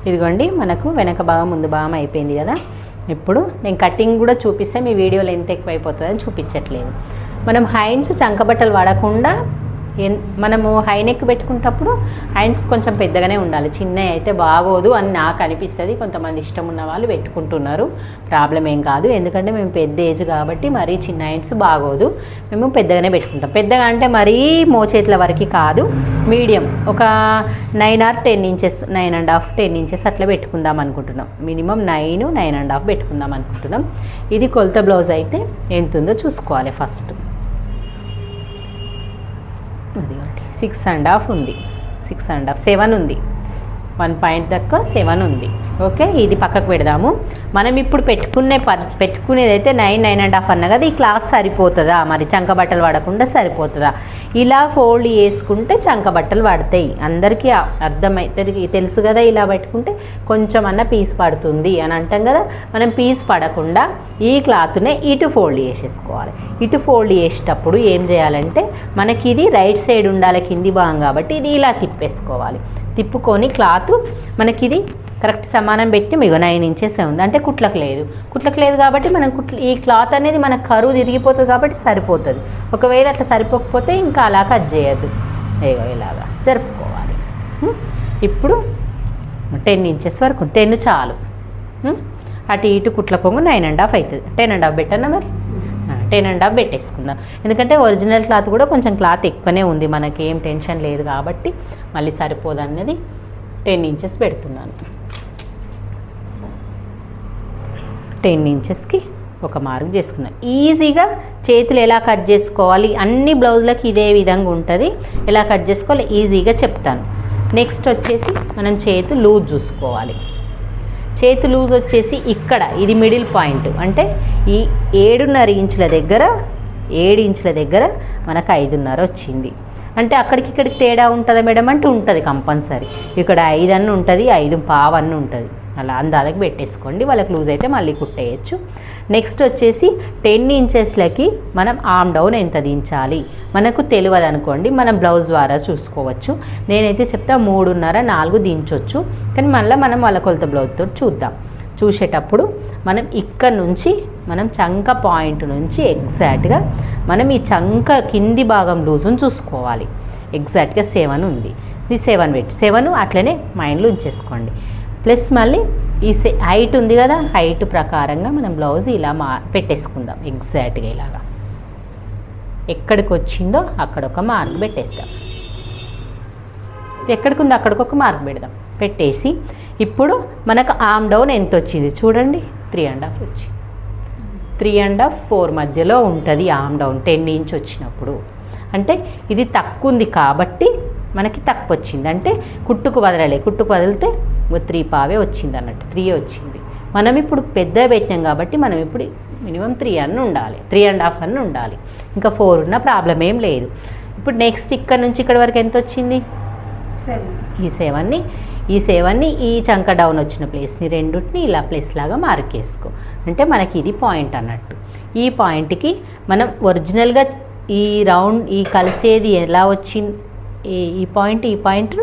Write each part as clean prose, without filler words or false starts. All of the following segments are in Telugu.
ఇదిగోండి మనకు వెనక భాగం ముందు భాగం అయిపోయింది కదా. ఇప్పుడు నేను కటింగ్ కూడా చూపిస్తే మీ వీడియోలో ఎంత ఎక్కువ అయిపోతుందని చూపించట్లేదు. మనం హ్యాండ్స్ చంకబట్టలు వాడకుండా మనము హై నెక్ పెట్టుకునేటప్పుడు హ్యాండ్స్ కొంచెం పెద్దగానే ఉండాలి. చిన్నవి అయితే బాగోదు అని నాకు అనిపిస్తుంది. కొంతమంది ఇష్టం ఉన్న వాళ్ళు పెట్టుకుంటున్నారు, ప్రాబ్లం ఏం కాదు. ఎందుకంటే మేము పెద్ద ఏజ్ కాబట్టి మరీ చిన్న హ్యాండ్స్ బాగోదు, మేము పెద్దగానే పెట్టుకుంటాం. పెద్దగా అంటే మరీ మోచేతుల వరకు కాదు, మీడియం ఒక 9 or 10 inches 9.5 10 inches అట్లా పెట్టుకుందాం అనుకుంటున్నాం. మినిమం 9.5 పెట్టుకుందాం అనుకుంటున్నాం. ఇది కొలత బ్లౌజ్ అయితే ఎంత ఉందో చూసుకోవాలి. ఫస్ట్ అదిగోండి 6.5 ఉంది, 6.5 7 ఉంది, 1 point దాకా 7 ఉంది. ఓకే, ఇది పక్కకు పెడదాము. మనం ఇప్పుడు పెట్టుకునేది అయితే 9.5 అన్న కదా. ఈ క్లాత్ సరిపోతుందా మరి? చంక బట్టలు వాడకుండా సరిపోతుందా? ఇలా ఫోల్డ్ చేసుకుంటే చంక బట్టలు పడతాయి. అందరికీ అర్థమవుతుంది, తెలుసు కదా. ఇలా పెట్టుకుంటే కొంచెం అన్న పీస్ పడుతుంది అని అంటాం కదా. మనం పీస్ పడకుండా ఈ క్లాత్నే ఇటు ఫోల్డ్ చేసేసుకోవాలి. ఇటు ఫోల్డ్ చేసేటప్పుడు ఏం చేయాలంటే మనకి ఇది రైట్ సైడ్ ఉండాలి కింది భాగం కాబట్టి ఇది ఇలా తిప్పేసుకోవాలి. తిప్పుకొని క్లాత్ మనకి ఇది కరెక్ట్ సమానం పెట్టి మీకు 9 inches ఉంది అంటే కుట్లకు లేదు కాబట్టి మనం ఈ క్లాత్ అనేది మన కరువు తిరిగిపోతుంది కాబట్టి సరిపోతుంది. ఒకవేళ అట్లా సరిపోకపోతే ఇంకా అలా కట్ చేయద్దు, ఇలాగా జరుపుకోవాలి. ఇప్పుడు 10 inches వరకు 10 చాలు. అటు ఇటు కుట్ల కొంగు 9.5 అవుతుంది. 10.5 పెట్టన్నా మరి, 10.5 పెట్టేసుకుందాం. ఎందుకంటే ఒరిజినల్ క్లాత్ కూడా కొంచెం క్లాత్ ఎక్కువనే ఉంది, మనకి ఏం టెన్షన్ లేదు కాబట్టి మళ్ళీ సరిపోదు అనేది 10 inches పెడుతున్నాను. 10 inchesకి ఒక మార్క్ చేసుకుందాం. ఈజీగా చేతులు ఎలా కట్ చేసుకోవాలి అన్ని బ్లౌజులకి ఇదే విధంగా ఉంటుంది. ఎలా కట్ చేసుకోవాలి ఈజీగా చెప్తాను. నెక్స్ట్ వచ్చేసి మనం చేతు లూజ్ చూసుకోవాలి. చేతు లూజ్ వచ్చేసి ఇక్కడ ఇది మిడిల్ పాయింట్ అంటే ఈ 7.5 ఇంచుల దగ్గర 7 ఇంచుల దగ్గర మనకు 5.5 వచ్చింది. అంటే అక్కడికి ఇక్కడికి తేడా ఉంటుందా మేడం అంటే ఉంటుంది కంపల్సరీ. ఇక్కడ 5 అన్న ఉంటుంది, 5.5 అన్న ఉంటుంది. అలా అందాలకు పెట్టేసుకోండి. వాళ్ళకి లూజ్ అయితే మళ్ళీ కుట్టేయచ్చు. నెక్స్ట్ వచ్చేసి 10 ఇంచెస్లకి మనం ఆర్మ్ డౌన్ ఎంత దించాలి మనకు తెలియదు అనుకోండి, మనం బ్లౌజ్ ద్వారా చూసుకోవచ్చు. నేనైతే చెప్తా 3.5 4 దించవచ్చు. కానీ మళ్ళీ మనం వాళ్ళ కొలత బ్లౌజ్తో చూద్దాం. చూసేటప్పుడు మనం ఇక్కడ నుంచి మనం చంక పాయింట్ నుంచి ఎగ్జాక్ట్గా మనం ఈ చంక కింది భాగం లూజును చూసుకోవాలి. ఎగ్జాక్ట్గా 7 ఉంది, ఇది 7 పెట్టి 7 అట్లనే మైండ్లో ఉంచేసుకోండి. ప్లస్ మళ్ళీ ఈ హైట్ ఉంది కదా, హైట్ ప్రకారంగా మనం బ్లౌజ్ ఇలా పెట్టేసుకుందాం. ఎగ్జాక్ట్గా ఇలాగా ఎక్కడికి వచ్చిందో అక్కడ ఒక మార్క్ పెట్టేస్తాం. ఎక్కడికి ఉందో అక్కడికి ఒక మార్క్ పెడదాం. పెట్టేసి ఇప్పుడు మనకు ఆర్మ్ డౌన్ ఎంత వచ్చింది చూడండి, 3.5 వచ్చింది. 3.5 4 మధ్యలో ఉంటుంది ఆర్మ్ డౌన్ 10 inch వచ్చినప్పుడు. అంటే ఇది తక్కువ ఉంది కాబట్టి మనకి తక్కువ వచ్చింది. అంటే కుట్టుకు వదిలితే 3.5 వచ్చింది అన్నట్టు, 3 వచ్చింది. మనం ఇప్పుడు పెద్ద పెట్టినాం కాబట్టి మనం ఇప్పుడు మినిమం 3 అన్న ఉండాలి, 3.5 అన్న ఉండాలి. ఇంకా 4 ఉన్న ప్రాబ్లం ఏం లేదు. ఇప్పుడు నెక్స్ట్ ఇక్కడ నుంచి ఇక్కడ వరకు ఎంత వచ్చింది 7. ఈ 7ని ఈ చంక డౌన్ వచ్చిన ప్లేస్ని రెండుటిని ఇలా ప్లేస్ లాగా మార్క్ చేసుకో. అంటే మనకి ఇది పాయింట్ అన్నట్టు. ఈ పాయింట్కి మనం ఒరిజినల్గా ఈ రౌండ్ ఈ కలిసేది ఎలా వచ్చింది, ఈ పాయింట్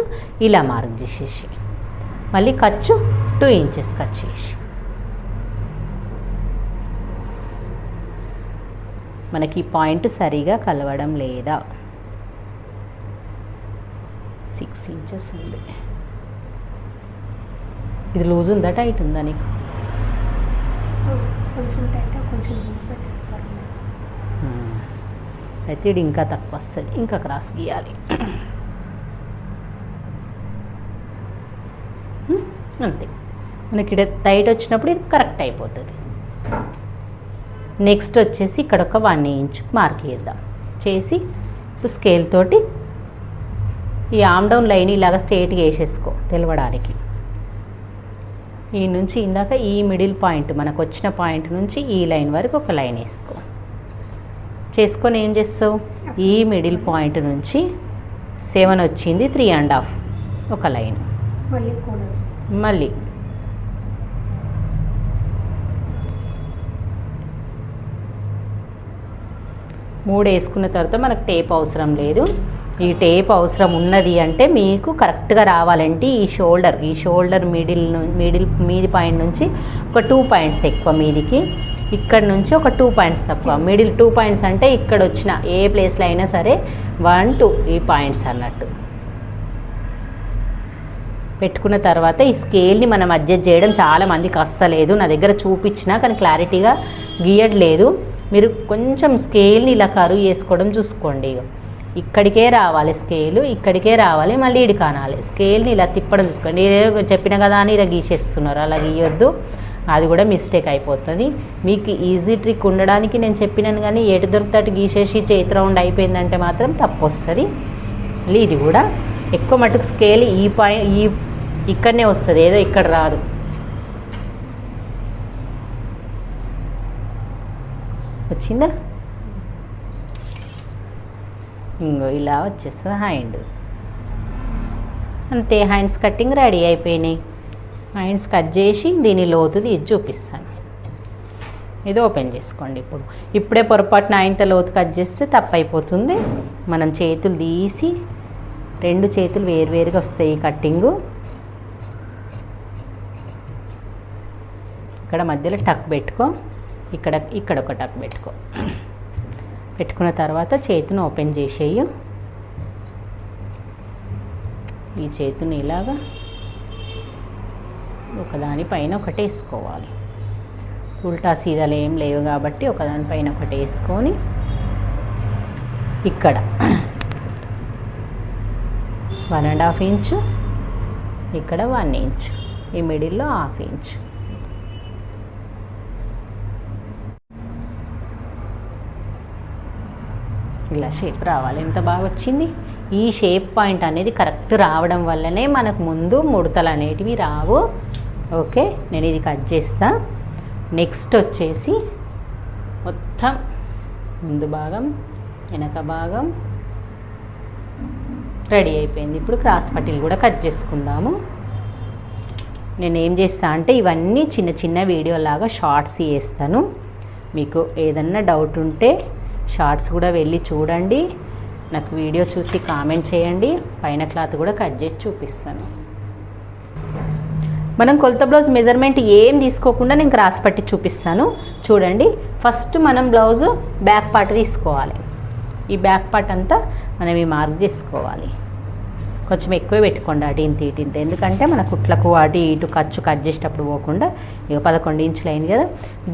ఇలా మార్క్ చేసేసి మళ్ళీ ఖర్చు 2 inches కట్ చేసి మనకి ఈ పాయింట్ సరిగా కలవడం లేదా 6 inches ఉంది. ఇది లూజ్ ఉందా టైట్ ఉందా నీకు? అయితే ఇది ఇంకా తక్కువ వస్తుంది, ఇంకా క్రాస్ గీయాలి. అంతే, మనకి ఇక్కడ టైట్ వచ్చినప్పుడు ఇది కరెక్ట్ అయిపోతుంది. నెక్స్ట్ వచ్చేసి ఇక్కడ ఒక 1 inch మార్క్ చేద్దాం. చేసి ఇప్పుడు స్కేల్ తోటి ఈ ఆర్మ్ డౌన్ లైన్ ఇలాగా స్ట్రేట్గా వేసేసుకో తెలవడానికి. ఈ నుంచి ఇందాక ఈ మిడిల్ పాయింట్ మనకు వచ్చిన పాయింట్ నుంచి ఈ లైన్ వరకు ఒక లైన్ వేసుకో. చేసుకొని ఏం చేస్తావు, ఈ మిడిల్ పాయింట్ నుంచి 7 వచ్చింది 3.5 ఒక లైన్, మళ్ళీ మూడు వేసుకున్న తర్వాత మనకు టేప్ అవసరం లేదు. ఈ టేప్ అవసరం ఉన్నది అంటే మీకు కరెక్ట్గా రావాలంటే ఈ షోల్డర్ మిడిల్ మీది పాయింట్ నుంచి ఒక 2 పాయింట్స్ ఎక్కువ మీదికి, ఇక్కడ నుంచి ఒక 2 పాయింట్స్ తక్కువ. మిడిల్ 2 పాయింట్స్ అంటే ఇక్కడ వచ్చిన ఏ ప్లేస్లో అయినా సరే 1 2 ఈ పాయింట్స్ అన్నట్టు పెట్టుకున్న తర్వాత ఈ స్కేల్ని మనం అడ్జస్ట్ చేయడం చాలా మందికి అస్సలేదు. నా దగ్గర చూపించినా కానీ క్లారిటీగా గీయట్లేదు. మీరు కొంచెం స్కేల్ని ఇలా కరువు చేసుకోవడం చూసుకోండి. ఇక్కడికే రావాలి స్కేలు, ఇక్కడికే రావాలి, మళ్ళీ ఇడి కానాలి. స్కేల్ని ఇలా తిప్పడం చూసుకోండి. చెప్పిన కదా అని ఇలా గీసేస్తున్నారు, అలా గీయొద్దు, అది కూడా మిస్టేక్ అయిపోతుంది. మీకు ఈజీ ట్రిక్ ఉండడానికి నేను చెప్పినాను, కానీ ఎటు దొరుకుతాటు గీసేసి చేతి రౌండ్ అయిపోయిందంటే మాత్రం తప్పు వస్తుంది. ఇది కూడా ఎక్కువ మటుకు స్కేల్ ఇక్కడనే వస్తుంది, ఏదో ఇక్కడ రాదు. వచ్చిందా? ఇంకో ఇలా వచ్చేస్తుంది హ్యాండ్. అంతే, హ్యాండ్స్ కట్టింగ్ రెడీ అయిపోయినాయి. హ్యాండ్స్ కట్ చేసి దీని లోతు తీసి చూపిస్తాను. ఇది ఓపెన్ చేసుకోండి. ఇప్పుడే పొరపాటున ఇంత లోతు కట్ చేస్తే తప్పు అయిపోతుంది. మనం చేతులు తీసి 2 చేతులు వేరువేరుగా వస్తాయి కట్టింగు. ఇక్కడ మధ్యలో టక్ పెట్టుకో, ఇక్కడ ఒక టక్ పెట్టుకో. పెట్టుకున్న తర్వాత చేతిని ఓపెన్ చేసేయి. ఈ చేతిని ఇలాగా ఒకదానిపైన ఒకటి వేసుకోవాలి. ఉల్టా సీదాలు ఏం లేవు కాబట్టి ఒకదానిపైన ఒకటి వేసుకొని ఇక్కడ 1.5 ఇంచు, ఇక్కడ 1 ఇంచు, ఈ మిడిల్లో 1/2 ఇంచు. ఇలా షేప్ రావాలి. ఎంత బాగా వచ్చింది. ఈ షేప్ పాయింట్ అనేది కరెక్ట్ రావడం వల్లనే మనకు ముందు ముడతలు అనేటివి రావు. ఓకే, నేను ఇది కట్ చేస్తా. నెక్స్ట్ వచ్చేసి మొత్తం ముందు భాగం వెనక భాగం రెడీ అయిపోయింది. ఇప్పుడు క్రాస్ పట్టీలు కూడా కట్ చేసుకుందాము. నేను ఏం చేస్తా అంటే ఇవన్నీ చిన్న చిన్న వీడియోలాగా షార్ట్స్ చేస్తాను. మీకు ఏదన్నా డౌట్ ఉంటే షార్ట్స్ కూడా వెళ్ళి చూడండి, నాకు వీడియో చూసి కామెంట్ చేయండి. పైన క్లాత్ కూడా కట్ చేసి చూపిస్తాను. మనం కొలత బ్లౌజ్ మెజర్మెంట్ ఏం తీసుకోకుండా నేను క్రాస్ పట్టి చూపిస్తాను. చూడండి, ఫస్ట్ మనం బ్లౌజు బ్యాక్ పార్ట్ తీసుకోవాలి. ఈ బ్యాక్ పార్ట్ అంతా మనం ఈ మార్క్ చేసుకోవాలి. కొంచెం ఎక్కువ పెట్టుకోండి, అటు ఇంత ఎందుకంటే మన కుట్లకు అటు ఇటు ఖర్చు కట్ చేసేటప్పుడు పోకుండా. ఇక 11 ఇంచులు అయింది కదా,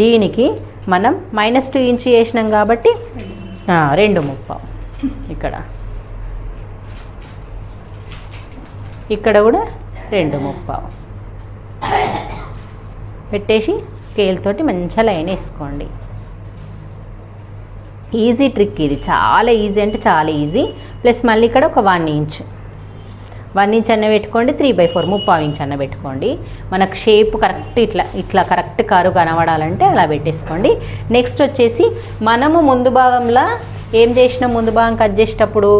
దీనికి మనం -2 ఇంచు వేసినాం కాబట్టి 2.5. ఇక్కడ కూడా 2.5 పెట్టేసి స్కేల్ తోటి మంచిగా లైన్ వేసుకోండి. ఈజీ ట్రిక్ ఇది, చాలా ఈజీ అంటే చాలా ఈజీ. ప్లస్ మళ్ళీ ఇక్కడ ఒక 1 ఇంచు అన్న పెట్టుకోండి, 3/4 3/4 ఇంచ్ అన్న పెట్టుకోండి. మనకు షేప్ కరెక్ట్ ఇట్లా కరెక్ట్ కరువు కనబడాలంటే అలా పెట్టేసుకోండి. నెక్స్ట్ వచ్చేసి మనము ముందు భాగంలో ఏం చేసినాం, ముందు భాగం కట్ చేసేటప్పుడు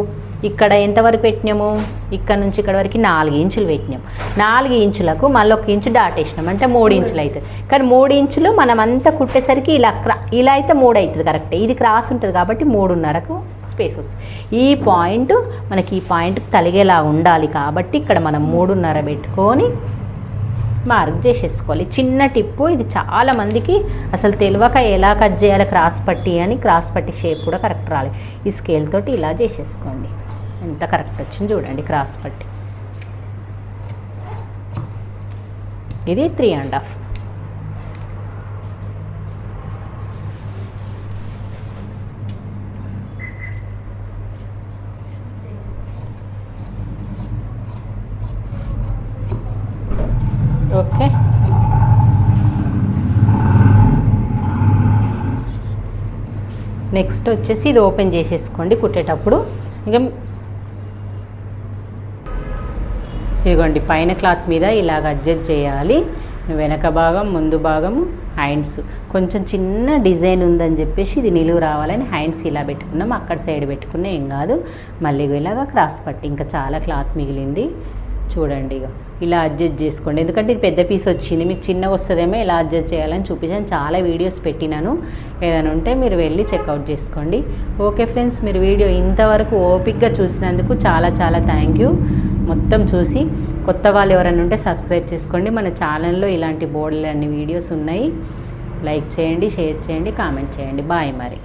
ఇక్కడ ఎంతవరకు పెట్టినాము, ఇక్కడ నుంచి ఇక్కడ వరకు 4 ఇంచులు పెట్టినాం. 4 ఇంచులకు మళ్ళీ 1 ఇంచు డాట్ వేసినాం అంటే 3 ఇంచులు అవుతుంది. కానీ 3 ఇంచులు మనం అంతా కుట్టేసరికి ఇలా అయితే 3 అవుతుంది కరెక్ట్. ఇది క్రాస్ ఉంటుంది కాబట్టి 3.5కు స్పేస్ వస్తుంది. ఈ పాయింట్ మనకి ఈ పాయింట్ తలిగేలా ఉండాలి కాబట్టి ఇక్కడ మనం 3.5 పెట్టుకొని మార్క్ చేసేసుకోవాలి. చిన్న టిప్పు ఇది, చాలామందికి అసలు తెలియక ఎలా కట్ చేయాలి క్రాస్ పట్టి అని. క్రాస్ పట్టి షేప్ కూడా కరెక్ట్ రాలి. ఈ స్కేల్ తోటి ఇలా చేసేసుకోండి. ఎంత కరెక్ట్ వచ్చింది చూడండి క్రాస్ పట్టి. ఇది 3.5. ఓకే, నెక్స్ట్ వచ్చేసి ఇది ఓపెన్ చేసేసుకోండి కుట్టేటప్పుడు. ఇక ఇదిగోండి పైన క్లాత్ మీద ఇలాగ అడ్జస్ట్ చేయాలి. వెనక భాగం ముందు భాగము హ్యాండ్స్ కొంచెం చిన్న డిజైన్ ఉందని చెప్పేసి ఇది నిలువు రావాలని హ్యాండ్స్ ఇలా పెట్టుకున్నాం. అక్కడ సైడ్ పెట్టుకున్నా ఏం కాదు. మళ్ళీ ఇలాగా క్రాస్ పట్టి ఇంకా చాలా క్లాత్ మిగిలింది చూడండి. ఇక ఇలా అడ్జస్ట్ చేసుకోండి. ఎందుకంటే ఇది పెద్ద పీస్ వచ్చింది, మీకు చిన్నగా వస్తుందేమో ఇలా అడ్జస్ట్ చేయాలని చూపించాను. చాలా వీడియోస్ పెట్టినాను, ఏదైనా ఉంటే మీరు వెళ్ళి చెక్అవుట్ చేసుకోండి. ఓకే ఫ్రెండ్స్, మీరు వీడియో ఇంతవరకు ఓపిక్గా చూసినందుకు చాలా చాలా థ్యాంక్ యూ. మొత్తం చూసి కొత్త వాళ్ళు ఎవరైనా ఉంటే సబ్స్క్రైబ్ చేసుకోండి. మన ఛానల్లో ఇలాంటి బోర్డులు అన్ని వీడియోస్ ఉన్నాయి. లైక్ చేయండి, షేర్ చేయండి, కామెంట్ చేయండి. బాయ్ మరి.